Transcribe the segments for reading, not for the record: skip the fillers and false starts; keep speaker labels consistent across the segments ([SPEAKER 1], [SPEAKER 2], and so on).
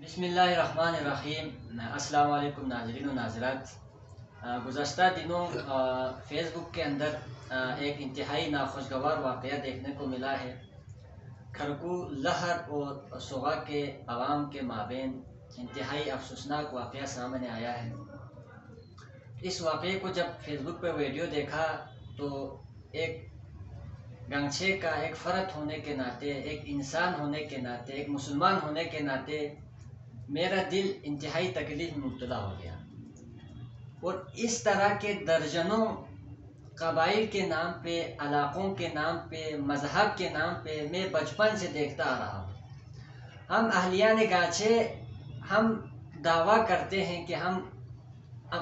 [SPEAKER 1] بسم اللہ الرحمن الرحیم۔ السلام علیکم ناظرین و ناظرات۔ گزشتہ دنوں فیس بک کے اندر ایک انتہائی ناخوشگوار واقعہ دیکھنے کو ملا ہے۔ کھڑکو لہر اور سوگا کے عوام کے مابین انتہائی افسوسناک واقعہ سامنے آیا ہے۔ اس واقعے کو جب فیس بک پہ ویڈیو دیکھا تو ایک گنگچھے کا ایک فرد ہونے کے ناطے، ایک انسان ہونے کے ناطے، ایک مسلمان ہونے کے ناطے میرا دل انتہائی تکلیف میں مبتلا ہو گیا۔ اور اس طرح کے درجنوں قبائل کے نام پہ، علاقوں کے نام پہ، مذہب کے نام پہ میں بچپن سے دیکھتا آ رہا ہوں۔ ہم اہلیان گاچھے ہم دعویٰ کرتے ہیں کہ ہم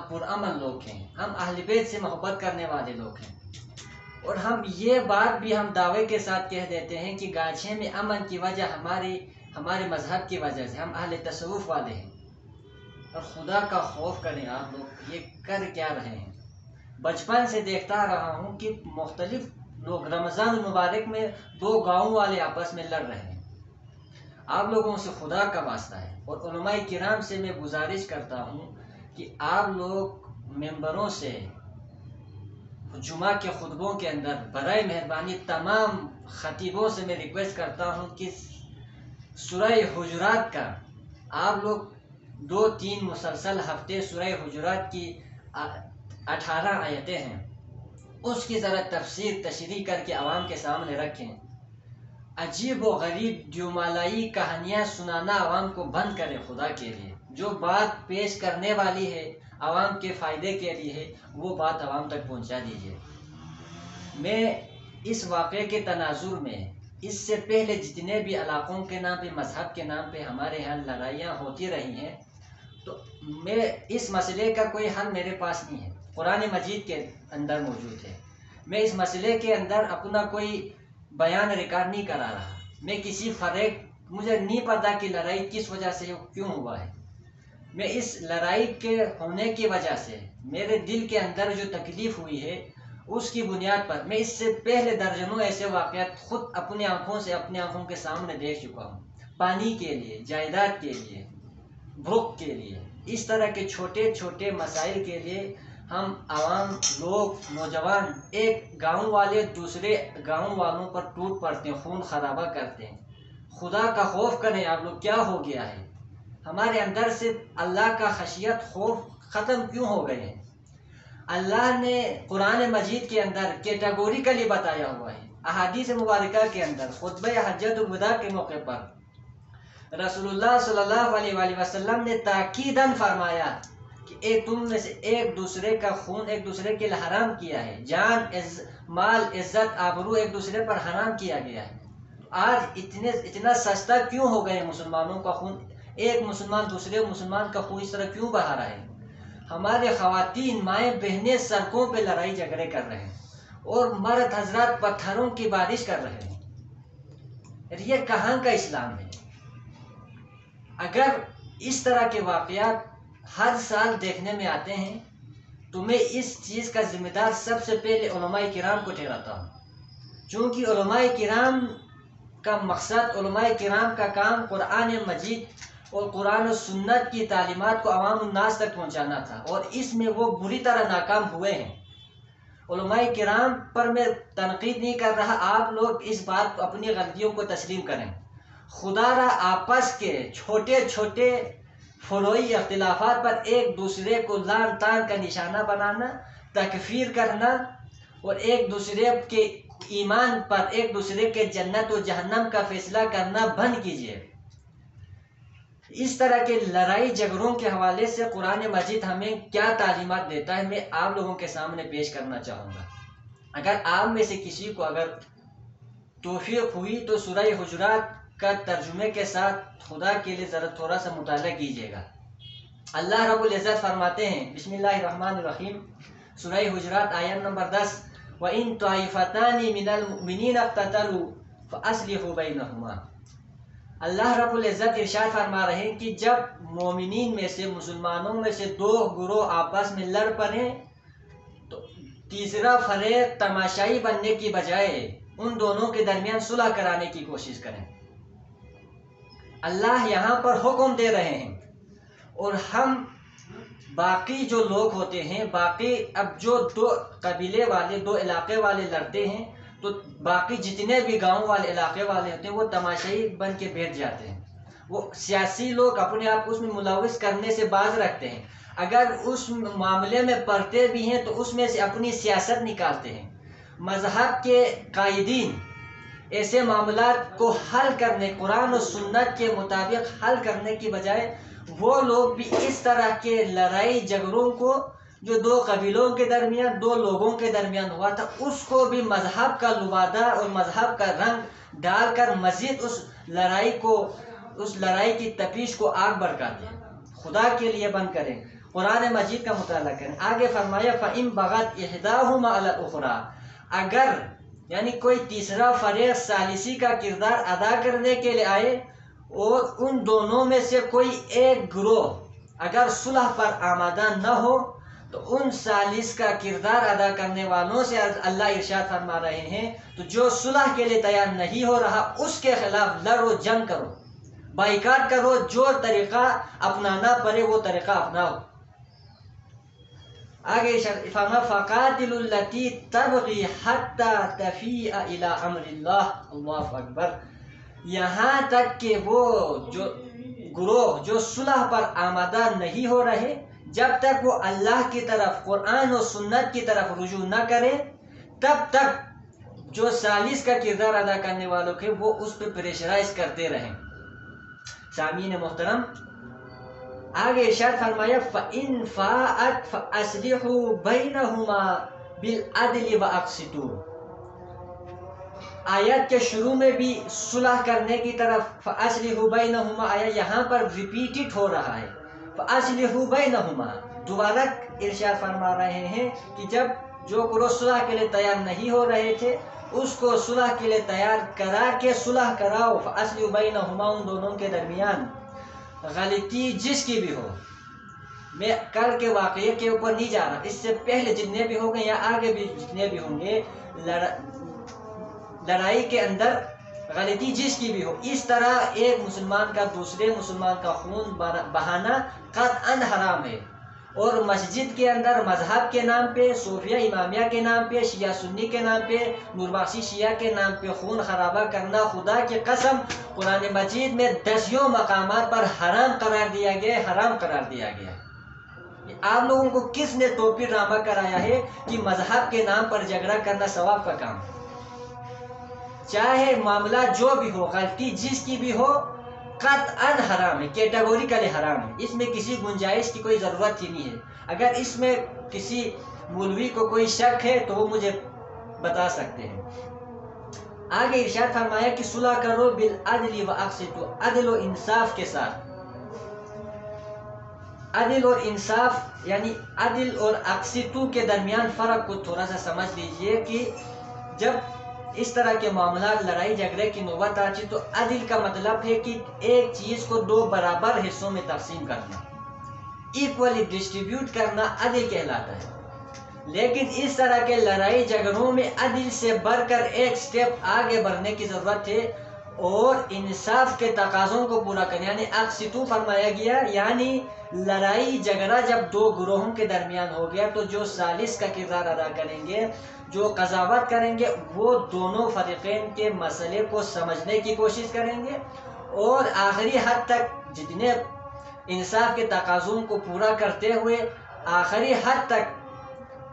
[SPEAKER 1] پرامن لوگ ہیں، ہم اہل بیت سے محبت کرنے والے لوگ ہیں، اور ہم یہ بات بھی ہم دعوے کے ساتھ کہہ دیتے ہیں کہ گاچھے میں امن کی وجہ ہمارے مذہب کی وجہ سے، ہم اہل تصوف والے ہیں۔ اور خدا کا خوف کریں، آپ لوگ یہ کر کیا رہے ہیں؟ بچپن سے دیکھتا رہا ہوں کہ مختلف لوگ رمضان المبارک میں دو گاؤں والے آپس میں لڑ رہے ہیں۔ آپ لوگوں سے خدا کا واسطہ ہے اور علماء کرام سے میں گزارش کرتا ہوں کہ آپ لوگ ممبروں سے جمعہ کے خطبوں کے اندر برائے مہربانی تمام خطیبوں سے میں ریکویسٹ کرتا ہوں کہ سورہ حجرات کا آپ لوگ 2-3 مسلسل ہفتے سورہ حجرات کی 18 آیتیں ہیں، اس کی ذرا تفسیر تشریح کر کے عوام کے سامنے رکھیں۔ عجیب و غریب دیومالائی کہانیاں سنانا عوام کو بند کریں خدا کے لیے۔ جو بات پیش کرنے والی ہے، عوام کے فائدے کے لیے ہے، وہ بات عوام تک پہنچا دیجیے۔ میں اس واقعے کے تناظر میں اس سے پہلے جتنے بھی علاقوں کے نام پہ، مذہب کے نام پہ ہمارے یہاں لڑائیاں ہوتی رہی ہیں، تو میں اس مسئلے کا کوئی حل میرے پاس نہیں ہے، قرآن مجید کے اندر موجود ہے۔ میں اس مسئلے کے اندر اپنا کوئی بیان ریکارڈ نہیں کرا رہا۔ میں کسی مجھے نہیں پتا کہ لڑائی کس وجہ سے کیوں ہوا ہے۔ میں اس لڑائی کے ہونے کی وجہ سے میرے دل کے اندر جو تکلیف ہوئی ہے، اس کی بنیاد پر میں اس سے پہلے درجنوں ایسے واقعات خود اپنی آنکھوں کے سامنے دیکھ چکا ہوں۔ پانی کے لیے، جائیداد کے لیے، بھوک کے لیے، اس طرح کے چھوٹے چھوٹے مسائل کے لیے ہم عوام لوگ، نوجوان، ایک گاؤں والے دوسرے گاؤں والوں پر ٹوٹ پڑتے ہیں، خون خرابہ کرتے ہیں۔ خدا کا خوف کریں آپ لوگ، کیا ہو گیا ہے؟ ہمارے اندر سے اللہ کا خشیت، خوف ختم کیوں ہو گئے ہیں؟ اللہ نے قرآن مجید کے اندر کیٹیگوریکلی بتایا ہوا ہے، احادیث مبارکہ کے اندر خطبہ حجۃ الوداع کے موقع پر رسول اللہ صلی اللہ علیہ وآلہ وسلم نے تاکیداً فرمایا کہ تم میں سے ایک دوسرے کا خون ایک دوسرے کے لیے حرام کیا ہے، جان، مال، عزت، آبرو ایک دوسرے پر حرام کیا گیا ہے۔ آج اتنا سستا کیوں ہو گئے مسلمانوں کا خون؟ ایک مسلمان دوسرے مسلمان کا خون اس طرح کیوں بہا رہا ہے؟ ہمارے خواتین، مائیں، بہنیں سڑکوں پہ لڑائی جھگڑے کر رہے ہیں اور مرد حضرات پتھروں کی بارش کر رہے ہیں۔ یہ کہاں کا اسلام ہے؟ اگر اس طرح کے واقعات ہر سال دیکھنے میں آتے ہیں تو میں اس چیز کا ذمہ دار سب سے پہلے علماء کرام کو ٹھہراتا ہوں، چونکہ علماء کرام کا مقصد، علماء کرام کا کام قرآن مجید اور قرآن و سنت کی تعلیمات کو عوام الناس تک پہنچانا تھا، اور اس میں وہ بری طرح ناکام ہوئے ہیں۔ علماء کرام پر میں تنقید نہیں کر رہا، آپ لوگ اس بات کو، اپنی غلطیوں کو تسلیم کریں۔ خدا را آپس کے چھوٹے چھوٹے فروعی اختلافات پر ایک دوسرے کو لعن طعن کا نشانہ بنانا، تکفیر کرنا، اور ایک دوسرے کے ایمان پر، ایک دوسرے کے جنت و جہنم کا فیصلہ کرنا بند کیجیے۔ اس طرح کے لڑائی جھگڑوں کے حوالے سے قرآن مجید ہمیں کیا تعلیمات دیتا ہے، میں آپ لوگوں کے سامنے پیش کرنا چاہوں گا۔ اگر آپ میں سے کسی کو اگر توفیق ہوئی تو سورہ حجرات کا ترجمے کے ساتھ خدا کے لیے ذرا تھوڑا سا مطالعہ کیجیے گا۔ اللہ رب العزت فرماتے ہیں، بسم اللہ الرحمن الرحیم، سورہ حجرات آیت نمبر 10، وَإِن طَائِفَتَانِ مِنَ الْمُؤْمِنِينَ اقْتَتَلُوا فَأَصْلِحُوا بَيْنَهُمَا۔ اللہ رب العزت ارشاد فرما رہے ہیں کہ جب مومنین میں سے، مسلمانوں میں سے دو گروہ آپس میں لڑ پڑیں تو تیسرا فریق تماشائی بننے کی بجائے ان دونوں کے درمیان صلح کرانے کی کوشش کریں۔ اللہ یہاں پر حکم دے رہے ہیں، اور ہم باقی جو لوگ ہوتے ہیں، باقی اب جو دو قبیلے والے، دو علاقے والے لڑتے ہیں، تو باقی جتنے بھی گاؤں والے علاقے والے ہوتے ہیں وہ تماشائی بن کے بیٹھ جاتے ہیں. وہ سیاسی لوگ اپنے آپ کو اس میں ملوث کرنے سے باز رکھتے ہیں. اگر اس معاملے میں پڑھتے بھی ہیں تو اس میں سے اپنی سیاست نکالتے ہیں. مذہب کے قائدین ایسے معاملات کو حل کرنے، قرآن و سنت کے مطابق حل کرنے کی بجائے وہ لوگ بھی اس طرح کے لڑائی جھگڑوں کو جو دو قبیلوں کے درمیان، دو لوگوں کے درمیان ہوا تھا، اس کو بھی مذہب کا لبادہ اور مذہب کا رنگ ڈال کر مزید اس لڑائی کی تپیش کو آگ بھڑکاتے ہیں. خدا کے لیے بند کریں، قرآن مجید کا مطالعہ کریں. آگے فرمایا فَإِن بَغَتْ إِحْدَاهُمَا عَلَى الْأُخْرَى، اگر یعنی کوئی تیسرا فریق ثالثی کا کردار ادا کرنے کے لیے آئے اور ان دونوں میں سے کوئی ایک گروہ اگر صلح پر آمادہ نہ ہو، تو ان ثالث کا کردار ادا کرنے والوں سے اللہ ارشاد فرما رہے ہیں تو جو صلح کے لیے تیار نہیں ہو رہا اس کے خلاف لڑو، جنگ کرو، بائیکاٹ کرو، جو طریقہ اپنانا پڑے وہ طریقہ اپناؤ. آگے فرما فَقَاتِلُوا الَّتِي تَبْغِي حَتَّى تَفِيءَ إِلَىٰ أَمْرِ اللَّهِ. اللہ اکبر. یہاں تک کہ وہ جو گروہ جو صلح پر آمادہ نہیں ہو رہے، جب تک وہ اللہ کی طرف، قرآن و سنت کی طرف رجوع نہ کرے، تب تک جو ثالث کا کردار ادا کرنے والوں کے وہ اس پہ پریشرائز کرتے رہیں. سامعین محترم، آگے ارشاد فرمایا فَإِن فَاءَتْ فَأَصْلِحُوا بَيْنَهُمَا بِالْعَدْلِ وَأَقْسِطُوا. آیت کے شروع میں بھی صلح کرنے کی طرف فَأَصْلِحُوا بَيْنَهُمَا آیا، یہاں پر ریپیٹڈ ہو رہا ہے. فَأَصْلِحُوا بَيْنَهُمَا دوبارہ ارشاد فرما رہے ہیں کہ جب جو گروہ صلح کے لیے تیار نہیں ہو رہے تھے اس کو صلح کے لیے تیار کرا کے صلح کراؤ. فَأَصْلِحُوا بَيْنَهُمَا، ان دونوں کے درمیان غلطی جس کی بھی ہو، میں کل کے واقعے کے اوپر نہیں جا رہا، اس سے پہلے جتنے بھی ہوں گے یا آگے بھی جتنے بھی ہوں گے، لڑائی کے اندر غلطی جس کی بھی ہو، اس طرح ایک مسلمان کا دوسرے مسلمان کا خون بہانا قطعاً حرام ہے. اور مسجد کے اندر مذہب کے نام پہ، صوفیہ امامیہ کے نام پہ، شیعہ سنی کے نام پہ، نوربخشی شیعہ کے نام پہ خون خرابہ کرنا خدا کی قسم قرآن مجید میں دسیوں مقامات پر حرام قرار دیا گیا، حرام قرار دیا گیا. آپ لوگوں کو کس نے ٹوپی ڈرامہ کرایا ہے کہ مذہب کے نام پر جھگڑا کرنا ثواب کا کام؟ چاہے معاملہ جو بھی ہو، غلطی جس کی بھی ہو، قطعاً حرام ہے، کیٹیگوریکلی حرام ہے. اس میں کسی گنجائش کی کوئی ضرورت ہی نہیں ہے. اگر اس میں کسی مولوی کو کوئی شک ہے تو وہ مجھے بتا سکتے ہیں. آگے ارشاد فرمایا کہ صلح کرو بالعدل واقسطوا، عدل و انصاف کے ساتھ. عدل اور انصاف یعنی عدل اور اقسطو کے درمیان فرق کو تھوڑا سا سمجھ لیجئے کہ جب اس طرح کے معاملات لڑائی جھگڑے کی نوبت آتی تو عدل کا مطلب ہے کہ ایک چیز کو دو برابر حصوں میں تقسیم کرنا، ایکولی ڈسٹریبیوٹ کرنا عدل کہلاتا ہے. لیکن اس طرح کے لڑائی جھگڑوں میں عدل سے بڑھ کر ایک سٹیپ آگے بڑھنے کی ضرورت ہے اور انصاف کے تقاضوں کو پورا کرنا، یعنی اقسطو فرمایا گیا. یعنی لڑائی جھگڑا جب دو گروہوں کے درمیان ہو گیا تو جو ثالث کا کردار ادا کریں گے، جو قضاوت کریں گے، وہ دونوں فریقین کے مسئلے کو سمجھنے کی کوشش کریں گے اور آخری حد تک جتنے انصاف کے تقاضوں کو پورا کرتے ہوئے آخری حد تک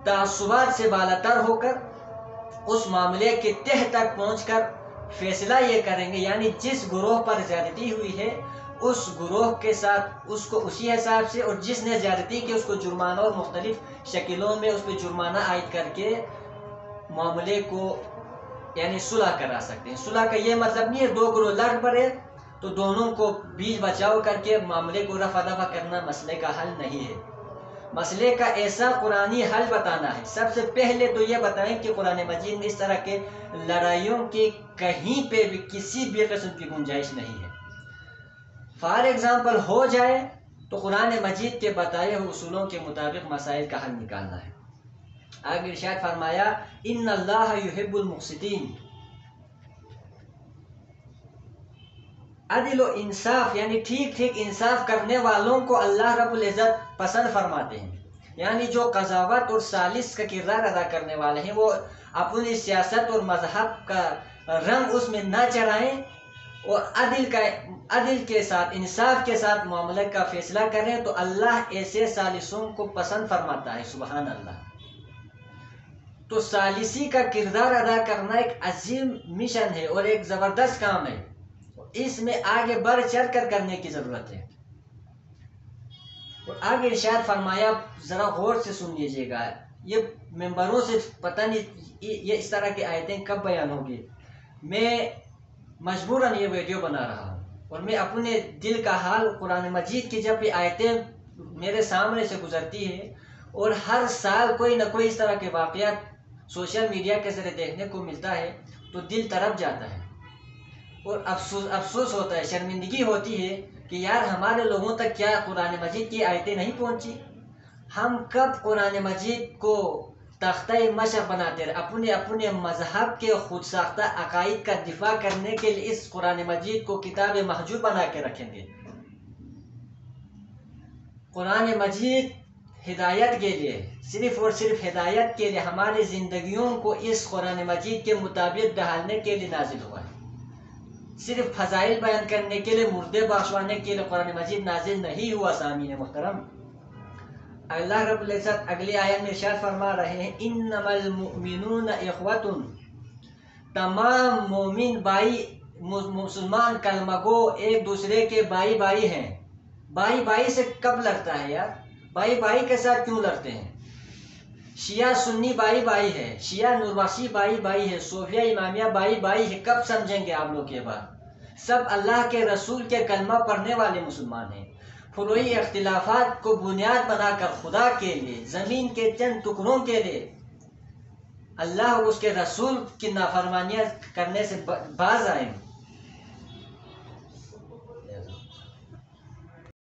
[SPEAKER 1] تعصبات سے بالاتر ہو کر اس معاملے کے تہ تک پہنچ کر فیصلہ یہ کریں گے. یعنی جس گروہ پر زیادتی ہوئی ہے اس گروہ کے ساتھ اس کو اسی حساب سے، اور جس نے زیادتی کی اس کو جرمانہ اور مختلف شکلوں میں اس پہ جرمانہ عائد کر کے معاملے کو یعنی صلح کرا سکتے ہیں. صلح کا یہ مطلب نہیں ہے دو گروہ لڑ پڑے تو دونوں کو بیچ بچاؤ کر کے معاملے کو رفع دفع کرنا مسئلے کا حل نہیں ہے. مسئلے کا ایسا قرآنی حل بتانا ہے. سب سے پہلے تو یہ بتائیں کہ قرآن مجید میں اس طرح کے لڑائیوں کی کہیں پہ بھی کسی بھی قسم کی گنجائش نہیں ہے. فار ایگزامپل ہو جائے تو قرآن مجید کے بتائے ہوئے اصولوں کے مطابق مسائل کا حل نکالنا ہے. آگے ارشاد فرمایا ان اللہ یحب المقسطین. عدل و انصاف یعنی ٹھیک ٹھیک انصاف کرنے والوں کو اللہ رب العزت پسند فرماتے ہیں، یعنی جو قضاوت اور ثالث کا کردار ادا کرنے والے ہیں وہ اپنی سیاست اور مذہب کا رنگ اس میں نہ چڑھائیں اور عدل کے ساتھ انصاف کے ساتھ معاملے کا فیصلہ کریں، تو اللہ ایسے ثالثوں کو پسند فرماتا ہے۔ سبحان اللہ۔ تو ثالثی کا کردار ادا کرنا ایک عظیم مشن ہے اور ایک زبردست کام ہے، اس میں آگے بڑھ چڑھ کر کرنے کی ضرورت ہے۔ اور آگے ارشاد فرمایا، ذرا غور سے سن لیجیے گا، یہ ممبروں سے پتہ نہیں یہ اس طرح کی آیتیں کب بیان ہوگی، میں مجبوراً یہ ویڈیو بنا رہا ہوں اور میں اپنے دل کا حال قرآن مجید کی جب یہ آیتیں میرے سامنے سے گزرتی ہے اور ہر سال کوئی نہ کوئی اس طرح کے واقعات سوشل میڈیا کے ذریعے دیکھنے کو ملتا ہے تو دل تڑپ جاتا ہے اور افسوس ہوتا ہے، شرمندگی ہوتی ہے کہ یار ہمارے لوگوں تک کیا قرآن مجید کی آیتیں نہیں پہنچی؟ ہم کب قرآن مجید کو تختہ مشق بناتے رہے، اپنے مذہب کے خود ساختہ عقائد کا دفاع کرنے کے لیے اس قرآن مجید کو کتاب مہجور بنا کے رکھیں گے؟ قرآن مجید ہدایت کے لیے، صرف اور صرف ہدایت کے لیے ہماری زندگیوں کو اس قرآن مجید کے مطابق ڈھالنے کے لیے نازل ہوا ہے۔ صرف فضائل بیان کرنے کے لیے، مردے بخشوانے کے لیے قرآن مجید نازل نہیں ہوا۔ سامعین محترم، اللہ رب العزت اگلی آیت میں ارشاد فرما رہے ہیں، انما المؤمنون اخوۃ، تمام مومن بھائی، مسلمان کلمہ گو ایک دوسرے کے بھائی بھائی ہیں۔ بھائی بھائی سے کب لڑتا ہے یار؟ بھائی بھائی کے ساتھ کیوں لڑتے ہیں؟ شیعہ سنی بھائی بھائی ہے، شیعہ نوربخشی بھائی بھائی ہے، صوفیہ امامیہ بھائی بھائی ہے، کب سمجھیں گے آپ لوگ یہ بات؟ سب اللہ کے رسول کے کلمہ پڑھنے والے مسلمان ہیں۔ فروعی اختلافات کو بنیاد بنا کر خدا کے لیے، زمین کے چند ٹکڑوں کے لیے اللہ اور اس کے رسول کی نافرمانیاں کرنے سے باز آئیں۔